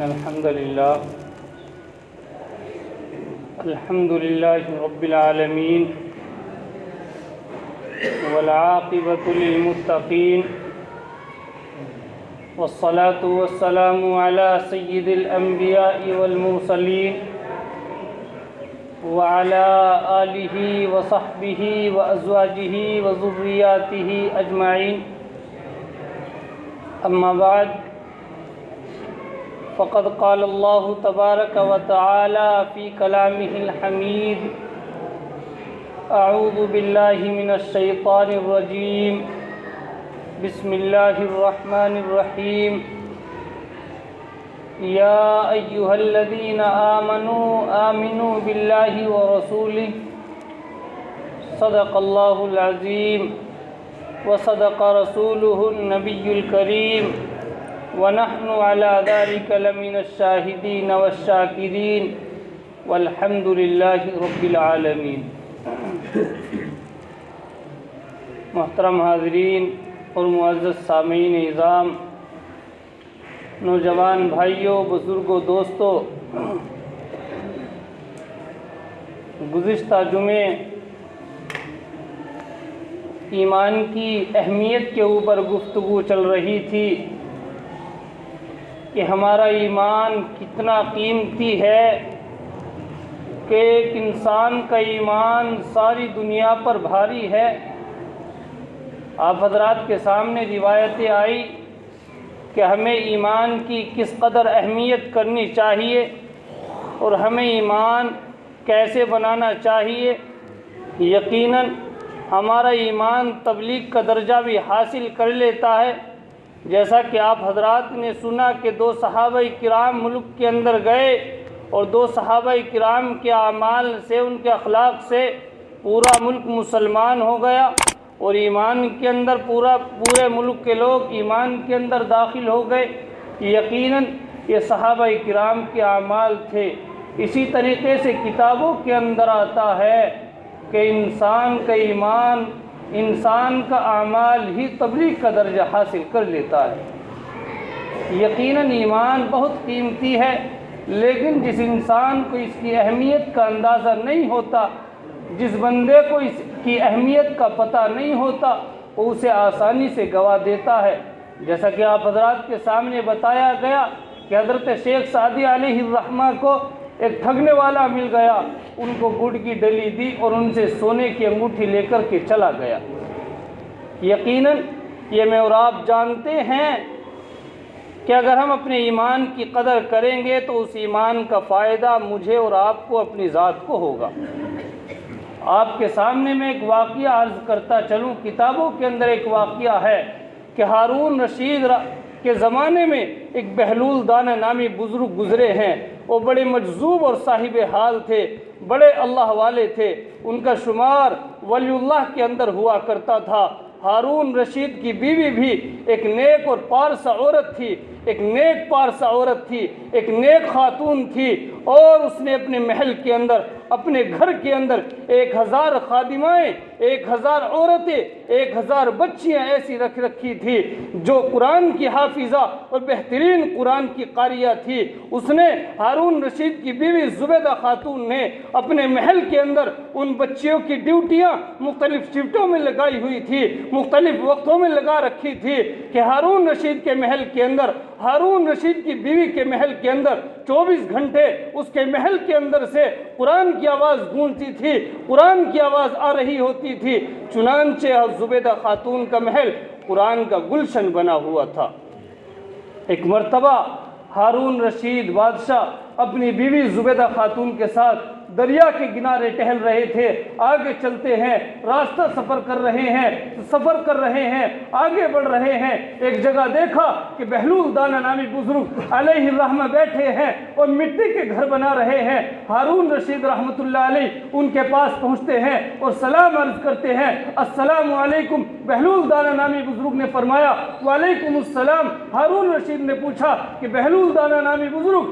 الحمد لله رب العالمين والعاقبة للمتقين والصلاة والسلام على سيد الأنبياء والمرسلين وعلى آله وصحبه وأزواجه وذرياته أجمعين. أما بعد، فقد قال الله تبارك وتعالى في كلامه الحميد: أعوذ بالله من الشيطان الرجيم، بسم الله الرحمن الرحيم. يا أيها الذين آمنوا بالله ورسوله صدق الله العظيم وصدق رسوله النبي الكريم ونحن على ذلك لمن الشاهدين والشاكرين والحمد لله رب العالمين. محترم حاضرین اور معزز سامعین اعظام، نوجوان بھائیوں، بزرگوں، دوستوں، گزشتہ جمعے ایمان کی اہمیت کے اوپر گفتگو چل رہی تھی کہ ہمارا ایمان کتنا قیمتی ہے کہ ایک انسان کا ایمان ساری دنیا پر بھاری ہے. آپ حضرات کے سامنے روایتیں آئی کہ ہمیں ایمان کی کس قدر اہمیت کرنی چاہیے اور ہمیں ایمان کیسے بنانا چاہیے. یقیناً ہمارا ایمان تبلیغ کا درجہ بھی حاصل کر لیتا ہے. جیسا کہ آپ حضرات نے سنا کہ 2 صحابہ کرام ملک کے اندر گئے اور 2 صحابہ کرام کے اعمال سے، ان کے اخلاق سے پورا ملک مسلمان ہو گیا اور ایمان کے اندر پورے ملک کے لوگ ایمان کے اندر داخل ہو گئے. یقیناً یہ صحابہ کرام کے اعمال تھے. اسی طریقے سے کتابوں کے اندر آتا ہے کہ انسان کا ایمان، انسان کا اعمال ہی تبلیغ کا درجہ حاصل کر لیتا ہے. یقیناً ایمان بہت قیمتی ہے، لیکن جس انسان کو اس کی اہمیت کا اندازہ نہیں ہوتا، جس بندے کو اس کی اہمیت کا پتہ نہیں ہوتا، وہ اسے آسانی سے گوا دیتا ہے. جیسا کہ آپ حضرات کے سامنے بتایا گیا کہ حضرت شیخ سعدی علیہ الرحمہ کو ایک ٹھگنے والا مل گیا، ان کو گڑ کی ڈلی دی اور ان سے سونے کی انگوٹھی لے کر کے چلا گیا. یقیناً یہ میں اور آپ جانتے ہیں کہ اگر ہم اپنے ایمان کی قدر کریں گے تو اس ایمان کا فائدہ مجھے اور آپ کو، اپنی ذات کو ہوگا. آپ کے سامنے میں ایک واقعہ عرض کرتا چلوں. کتابوں کے اندر ایک واقعہ ہے کہ ہارون رشید کے زمانے میں ایک بہلول دانہ نامی بزرگ گزرے ہیں. وہ بڑے مجذوب اور صاحب حال تھے، بڑے اللہ والے تھے. ان کا شمار ولی اللہ کے اندر ہوا کرتا تھا. ہارون رشید کی بیوی بھی ایک نیک اور پارسا عورت تھی، ایک نیک پارسا عورت تھی، ایک نیک خاتون تھی، اور اس نے اپنے محل کے اندر، اپنے گھر کے اندر 1000 خادمائیں، 1000 عورتیں، 1000 بچیاں ایسی رکھ رکھی تھی جو قرآن کی حافظہ اور بہترین قرآن کی قاریہ تھی. اس نے، ہارون رشید کی بیوی زبیدہ خاتون نے اپنے محل کے اندر ان بچیوں کی ڈیوٹیاں مختلف شفٹوں میں لگائی ہوئی تھی، مختلف وقتوں میں لگا رکھی تھی کہ ہارون رشید کے محل کے اندر، ہارون رشید کی بیوی کے محل کے اندر 24 گھنٹے اس کے محل کے اندر سے قرآن کی آواز گونجتی تھی، قرآن کی آواز آ رہی ہوتی تھی. چنانچہ زبیدہ خاتون کا محل قرآن کا گلشن بنا ہوا تھا. ایک مرتبہ ہارون رشید بادشاہ اپنی بیوی زبیدہ خاتون کے ساتھ دریا کے کنارے ٹہل رہے تھے. آگے چلتے ہیں، راستہ سفر کر رہے ہیں، آگے بڑھ رہے ہیں. ایک جگہ دیکھا کہ بہلول دانہ نامی بزرگ علیہ الرحمہ بیٹھے ہیں اور مٹی کے گھر بنا رہے ہیں. ہارون رشید رحمۃ اللہ علیہ ان کے پاس پہنچتے ہیں اور سلام عرض کرتے ہیں، السلام علیکم. بہلول دانہ نامی بزرگ نے فرمایا، وعلیکم السلام. ہارون رشید نے پوچھا کہ بہلول دانہ نامی بزرگ،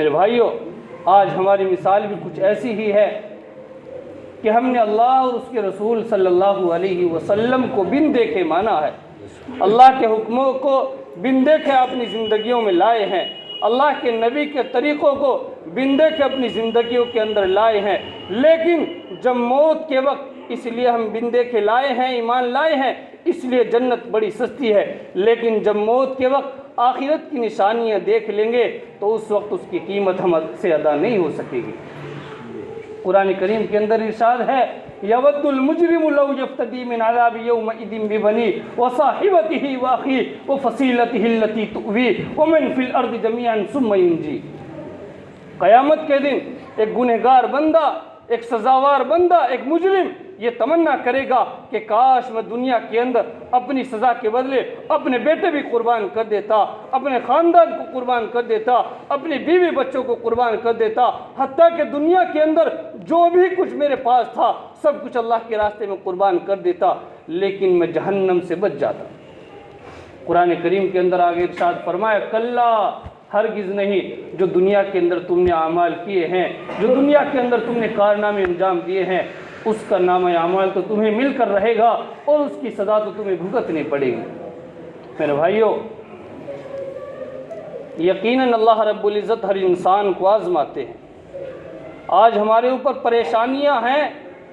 میرے بھائیوں، آج ہماری مثال بھی کچھ ایسی ہی ہے کہ ہم نے اللہ اور اس کے رسول صلی اللہ علیہ وسلم کو بن دیکھے مانا ہے، اللہ کے حکموں کو بن دیکھے اپنی زندگیوں میں لائے ہیں، اللہ کے نبی کے طریقوں کو بن دیکھے اپنی زندگیوں کے اندر لائے ہیں، لیکن جب موت کے وقت اس لیے ہم بن دیکھے لائے ہیں، ایمان لائے ہیں، اس لیے جنت بڑی سستی ہے، لیکن جب موت کے وقت آخرت کی نشانیاں دیکھ لیں گے تو اس وقت اس کی قیمت ہم سے ادا نہیں ہو سکے گی۔ قرآن کریم کے اندر ارشاد ہے یود المجرم لو یفتدی من عذاب یومئذ ببنی وصاحبتہ واخیہ وفصیلتہ التی تؤویہ ومن فی الارض جمیعا ثم ینجی۔ قیامت کے دن ایک گنہگار بندہ، ایک سزاوار بندہ، ایک مجرم یہ تمنا کرے گا کہ کاش میں دنیا کے اندر اپنی سزا کے بدلے اپنے بیٹے بھی قربان کر دیتا، اپنے خاندان کو قربان کر دیتا، اپنی بیوی بچوں کو قربان کر دیتا، حتیٰ کہ دنیا کے اندر جو بھی کچھ میرے پاس تھا سب کچھ اللہ کے راستے میں قربان کر دیتا، لیکن میں جہنم سے بچ جاتا۔ قرآن کریم کے اندر آگے ارشاد فرمایا کلا، ہرگز نہیں، جو دنیا کے اندر تم نے اعمال کیے ہیں، جو دنیا کے اندر تم نے کارنامے انجام دیے ہیں، اس کا نام اعمال تو تمہیں مل کر رہے گا اور اس کی سزا تو تمہیں بھگتنی پڑے گی۔ میرے بھائیوں، یقیناً اللہ رب العزت ہر انسان کو آزماتے ہیں۔ آج ہمارے اوپر پریشانیاں ہیں،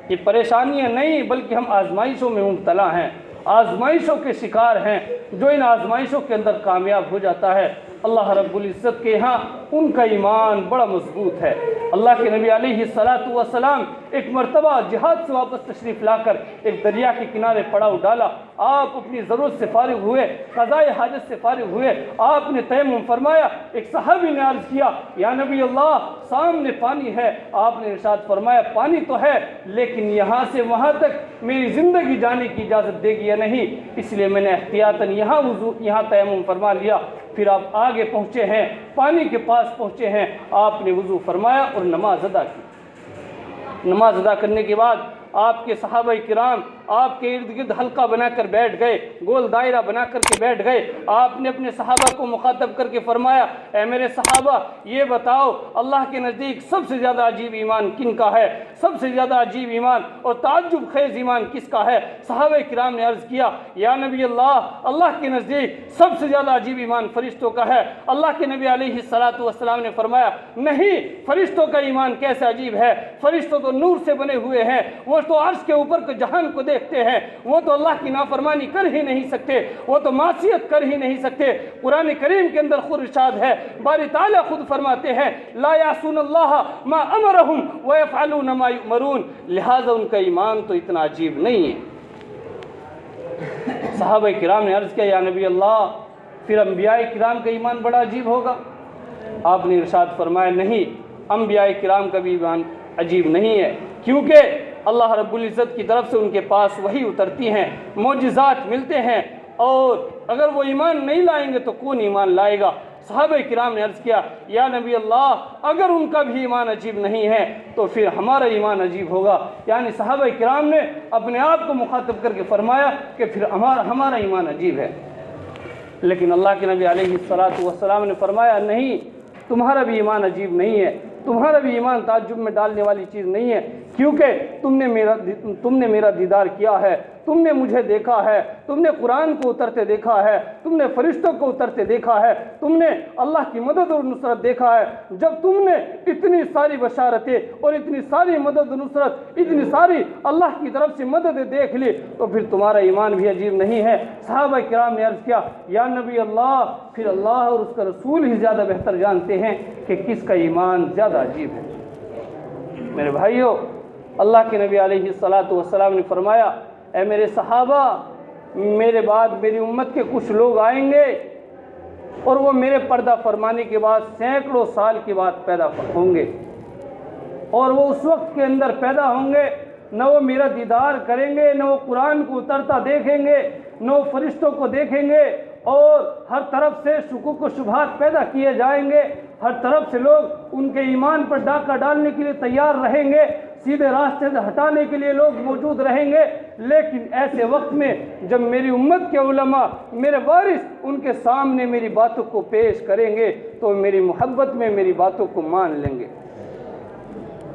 یہ پریشانیاں نہیں بلکہ ہم آزمائشوں میں مبتلا ہیں، آزمائشوں کے شکار ہیں۔ جو ان آزمائشوں کے اندر کامیاب ہو جاتا ہے اللہ رب العزت کے ہاں ان کا ایمان بڑا مضبوط ہے۔ اللہ کے نبی علیہ الصلاۃ والسلام ایک مرتبہ جہاد سے واپس تشریف لا کر ایک دریا کے کنارے پڑاؤ ڈالا، آپ اپنی ضرورت سے فارغ ہوئے، قضائے حاجت سے فارغ ہوئے، آپ نے تیمم فرمایا۔ ایک صحابی نے عرض کیا یا نبی اللہ سامنے پانی ہے، آپ نے ارشاد فرمایا پانی تو ہے لیکن یہاں سے وہاں تک میری زندگی جانے کی اجازت دے گی یا نہیں، اس لیے میں نے احتیاطاً یہاں تیمم فرما لیا۔ پھر آپ آگے پہنچے ہیں، پانی کے پاس پہنچے ہیں، آپ نے وضو فرمایا اور نماز ادا کی۔ نماز ادا کرنے کے بعد آپ کے صحابہ کرام آپ کے ارد گرد حلقہ بنا کر بیٹھ گئے، گول دائرہ بنا کر کے بیٹھ گئے۔ آپ نے اپنے صحابہ کو مخاطب کر کے فرمایا اے میرے صحابہ یہ بتاؤ اللہ کے نزدیک سب سے زیادہ عجیب ایمان کن کا ہے، سب سے زیادہ عجیب ایمان اور تعجب خیز ایمان کس کا ہے؟ صحابہ کرام نے عرض کیا یا نبی اللہ کے نزدیک سب سے زیادہ عجیب ایمان فرشتوں کا ہے۔ اللہ کے نبی علیہ الصلاۃ والسلام نے فرمایا نہیں، فرشتوں کا ایمان کیسے عجیب ہے؟ فرشتوں تو نور سے بنے ہوئے ہیں، وہ تو عرش کے اوپر کے جہان کو دیکھتے ہیں، وہ تو اللہ کی نافرمانی کر ہی نہیں سکتے، وہ تو معصیت کر ہی نہیں سکتے۔ قرآن کریم کے اندر خود ارشاد ہے، باری تعالیٰ خود فرماتے ہیں لا یعصون اللہ ما امرہم ویفعلون ما یؤمرون، لہذا ان کا ایمان تو اتنا عجیب نہیں ہے۔ صحابہ کرام نے عرض کیا یا نبی اللہ پھر انبیاء کرام کا ایمان بڑا عجیب ہوگا؟ آپ نے ارشاد فرمایا نہیں، انبیاء کرام کا بھی ایمان عجیب نہیں ہے، کیونکہ اللہ رب العزت کی طرف سے ان کے پاس وحی اترتی ہیں، معجزات ملتے ہیں، اور اگر وہ ایمان نہیں لائیں گے تو کون ایمان لائے گا؟ صحابہ کرام نے عرض کیا یا نبی اللہ اگر ان کا بھی ایمان عجیب نہیں ہے تو پھر ہمارا ایمان عجیب ہوگا۔ یعنی صحابہ کرام نے اپنے آپ کو مخاطب کر کے فرمایا کہ پھر ہمارا ایمان عجیب ہے، لیکن اللہ کے نبی علیہ الصلاۃ والسلام نے فرمایا نہیں، تمہارا بھی ایمان عجیب نہیں ہے، تمہارا بھی ایمان تعجب میں ڈالنے والی چیز نہیں ہے، کیونکہ تم نے میرا دیدار کیا ہے، تم نے مجھے دیکھا ہے، تم نے قرآن کو اترتے دیکھا ہے، تم نے فرشتوں کو اترتے دیکھا ہے، تم نے اللہ کی مدد اور نصرت دیکھا ہے۔ جب تم نے اتنی ساری بشارتیں اور اتنی ساری مدد و نصرت، اتنی ساری اللہ کی طرف سے مدد دیکھ لی تو پھر تمہارا ایمان بھی عجیب نہیں ہے۔ صحابہ کرام نے عرض کیا یا نبی اللہ پھر اللہ اور اس کا رسول ہی زیادہ بہتر جانتے ہیں کہ کس کا ایمان زیادہ عجیب ہے۔ میرے بھائیوں، اللہ کے نبی علیہ الصلاۃ والسلام نے فرمایا اے میرے صحابہ میرے بعد میری امت کے کچھ لوگ آئیں گے اور وہ میرے پردہ فرمانے کے بعد سینکڑوں سال کے بعد پیدا ہوں گے، اور وہ اس وقت کے اندر پیدا ہوں گے نہ وہ میرا دیدار کریں گے، نہ وہ قرآن کو اترتا دیکھیں گے، نہ وہ فرشتوں کو دیکھیں گے، اور ہر طرف سے شکوک و شبہات پیدا کیے جائیں گے، ہر طرف سے لوگ ان کے ایمان پر ڈاکہ ڈالنے کے لیے تیار رہیں گے، سیدھے راستے سے ہٹانے کے لیے لوگ موجود رہیں گے، لیکن ایسے وقت میں جب میری امت کے علماء، میرے وارث ان کے سامنے میری باتوں کو پیش کریں گے تو میری محبت میں میری باتوں کو مان لیں گے۔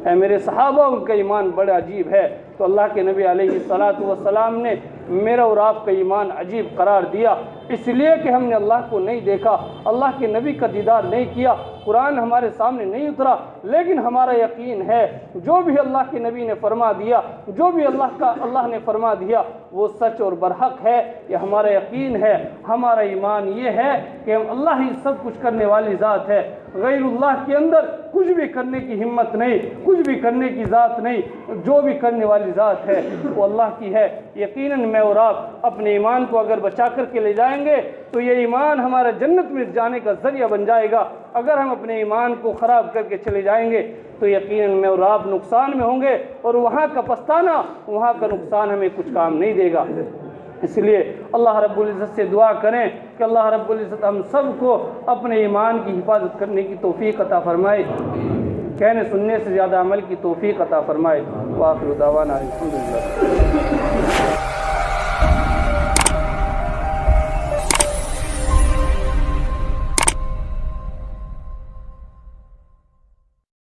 اے میرے صحابہ، ان کا ایمان بڑا عجیب ہے، تو اللہ کے نبی علیہ السلام نے میرا اور آپ کا ایمان عجیب قرار دیا، اس لیے کہ ہم نے اللہ کو نہیں دیکھا، اللہ کے نبی کا دیدار نہیں کیا، قرآن ہمارے سامنے نہیں اترا، لیکن ہمارا یقین ہے جو بھی اللہ کے نبی نے فرما دیا، جو بھی اللہ نے فرما دیا وہ سچ اور برحق ہے، یہ ہمارا یقین ہے، ہمارا ایمان یہ ہے کہ اللہ ہی سب کچھ کرنے والی ذات ہے، غیر اللہ کے اندر کچھ بھی کرنے کی ہمت نہیں، کچھ بھی کرنے کی ذات نہیں، جو بھی کرنے والی ذات ہے وہ اللہ کی ہے۔ یقیناً میں اور آپ اپنے ایمان کو اگر بچا کر کے لے جائیں گے تو یہ ایمان ہمارا جنت میں جانے کا ذریعہ بن جائے گا، اگر ہم اپنے ایمان کو خراب کر کے چلے جائیں گے تو یقیناً میں اور آپ نقصان میں ہوں گے، اور وہاں کا پچھتانا، وہاں کا نقصان ہمیں کچھ کام نہیں دے گا۔ اس لیے اللہ رب العزت سے دعا کریں کہ اللہ رب العزت ہم سب کو اپنے ایمان کی حفاظت کرنے کی توفیق عطا فرمائے، کہنے سننے سے زیادہ عمل کی توفیق عطا فرمائے۔ وآخر دعوانا الحمدللہ۔